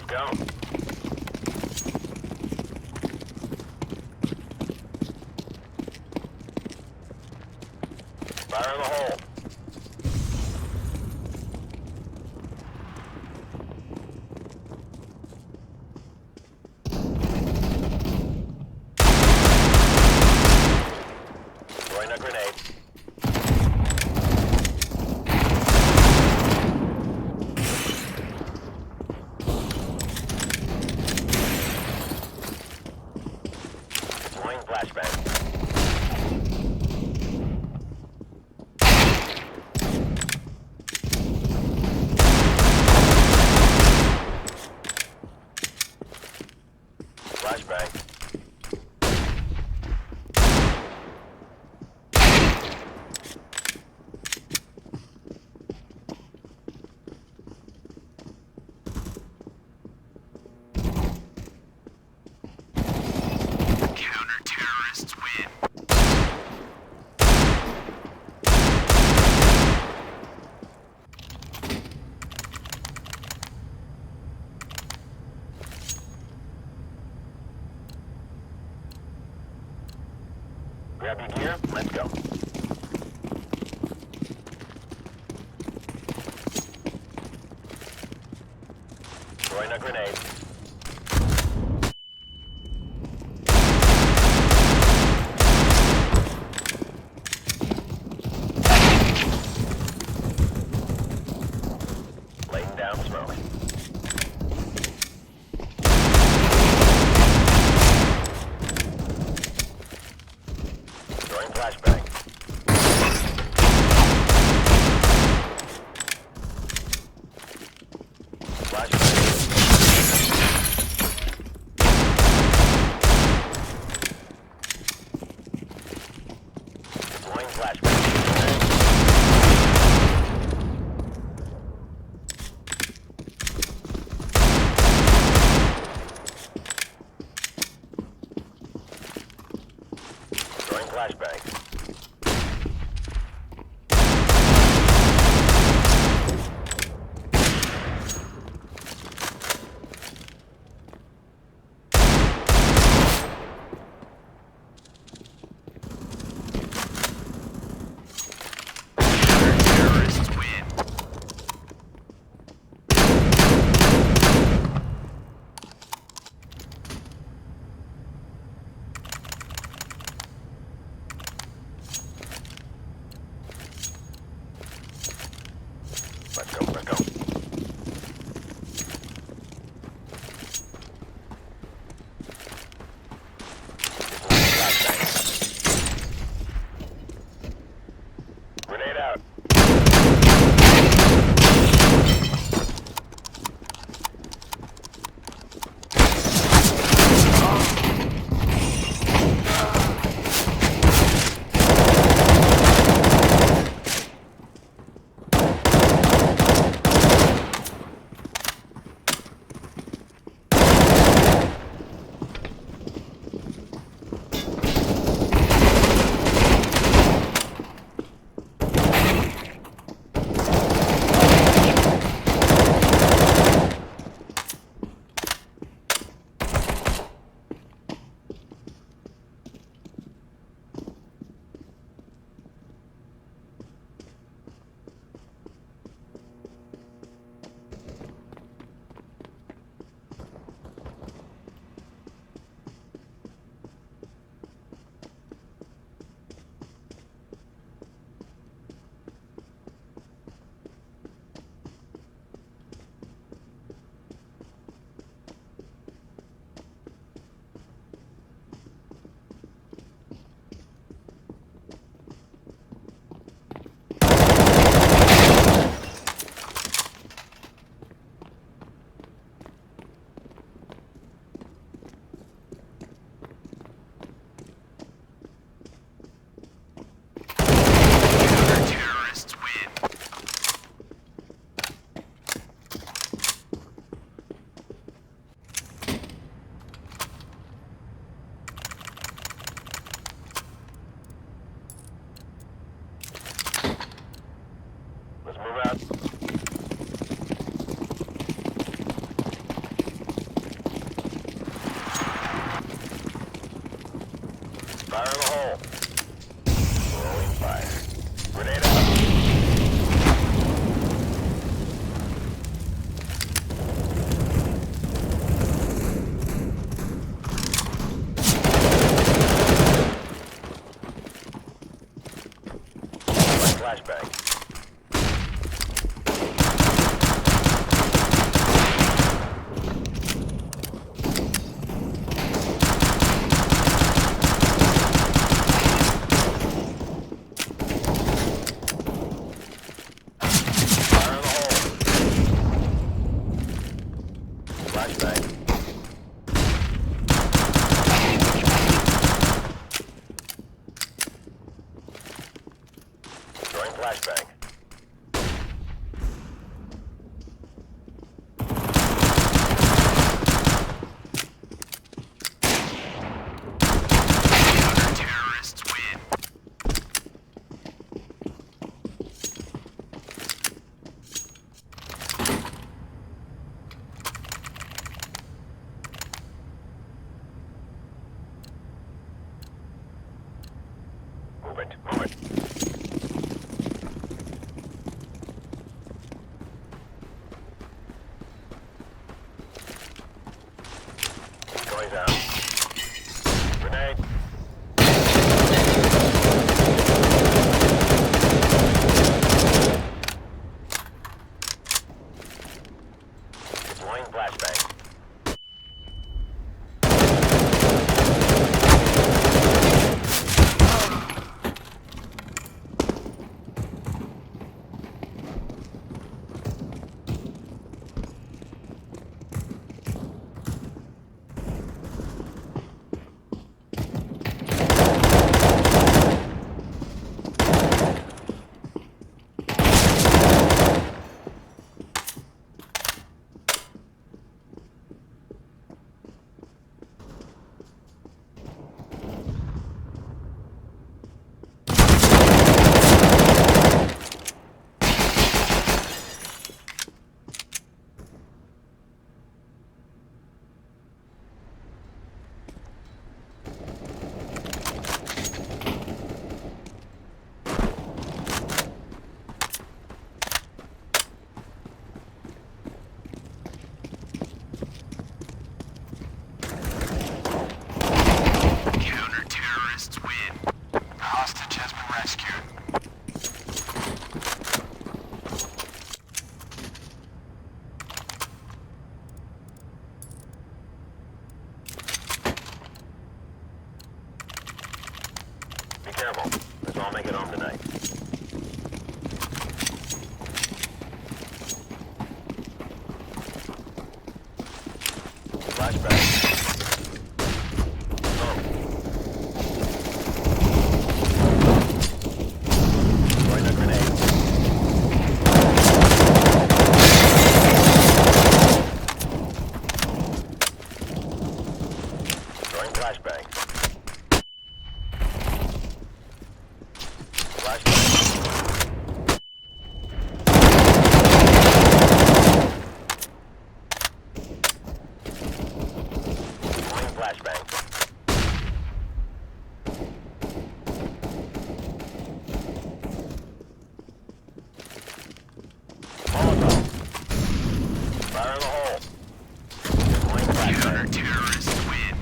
go. Fire in the hole. Throwing a grenade. Deploying flashbang. Flashbang. Counter-terrorists win. Grab your gear, let's go. Throwing a grenade. Laying down smoke. Throwing flashbang. Deploying flashbang. Throwing flashbang. Counter-terrorists win. flashbang. Fire in the hole. Flashbang. Throwing flashbang. Terrorists win. Move it. Move it. Going down. Grenade. Deploying flashbang. Counter-terrorists win. The hostage has been rescued. Be careful. Let's all make it home tonight. Flashbang. Oh. Throwing a grenade. Throwing flashbang. Flashbang. Molotov. Fire in the hole. Deploying flashbang. Counter-terrorists win.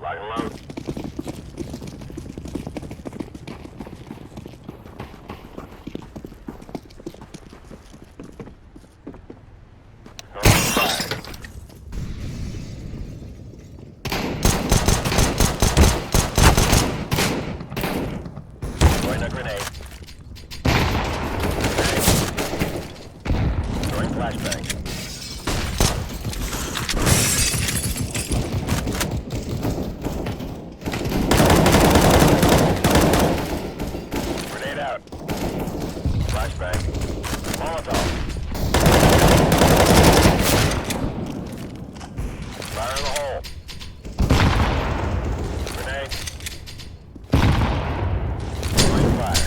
Lock and load. Throwing fire. Throwing a grenade. Throwing flashbang. Grenade out. Flashbang. Molotov. Fire in the hole. Grenade. Throwing fire.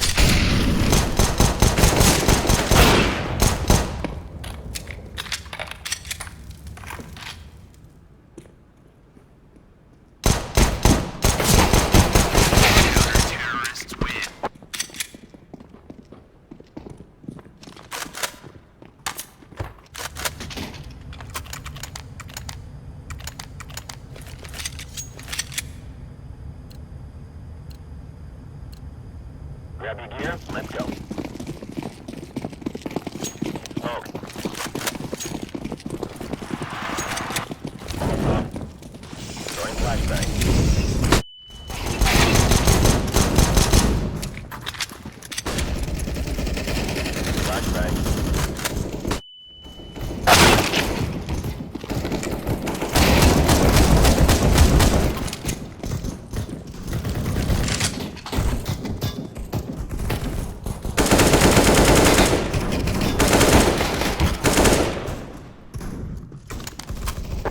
Grab your gear, let's go. Smoke. Almost off. Throwing flashbang. Flashbang.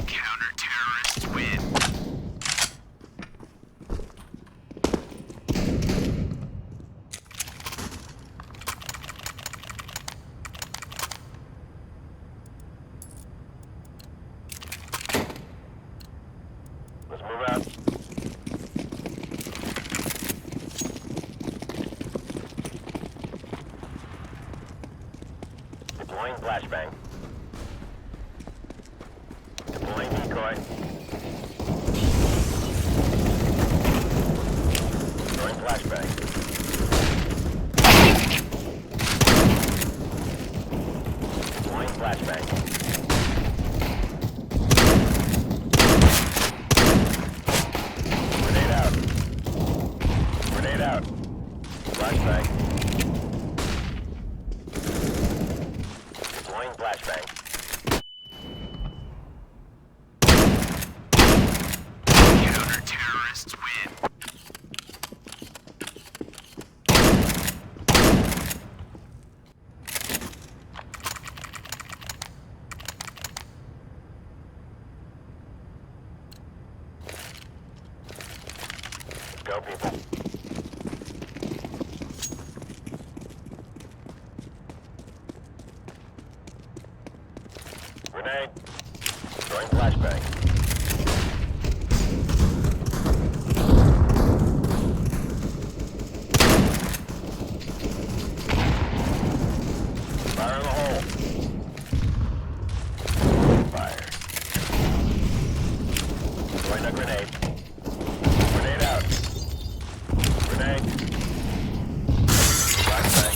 Counter-terrorists win. Let's move out. Deploying flashbang. Deploying decoy. Throwing flashbang. Deploying flashbang. Grenade out. Grenade out. Flashbang. Deploying flashbang. Counter-terrorists win. Go, people. Grenade. Throwing flashbang. Fire in the hole. Fire. Throwing a grenade. Grenade out. Grenade. Flashbang.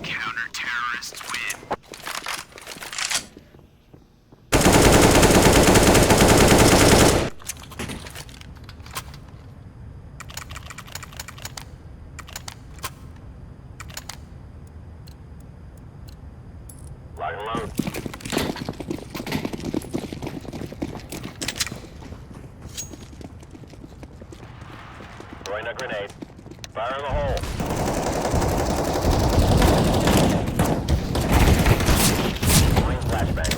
Counter-terrorists win. Lock and load. Throwing a grenade. Fire in the hole. Deploying flashbang.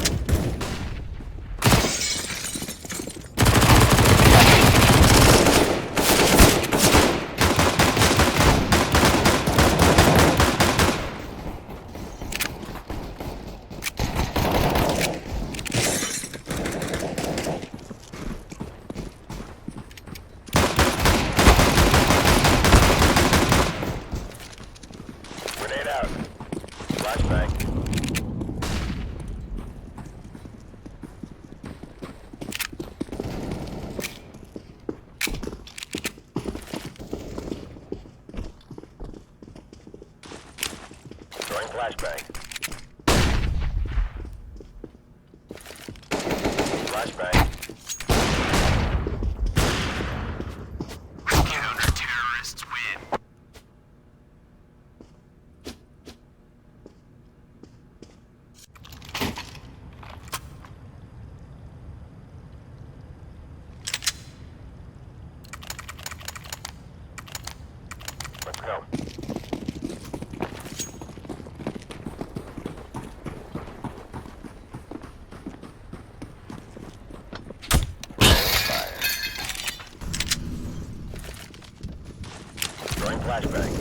Grenade out. Flashbang. Throwing flashbang. Flashbang. Counter-terrorists win. flashbang.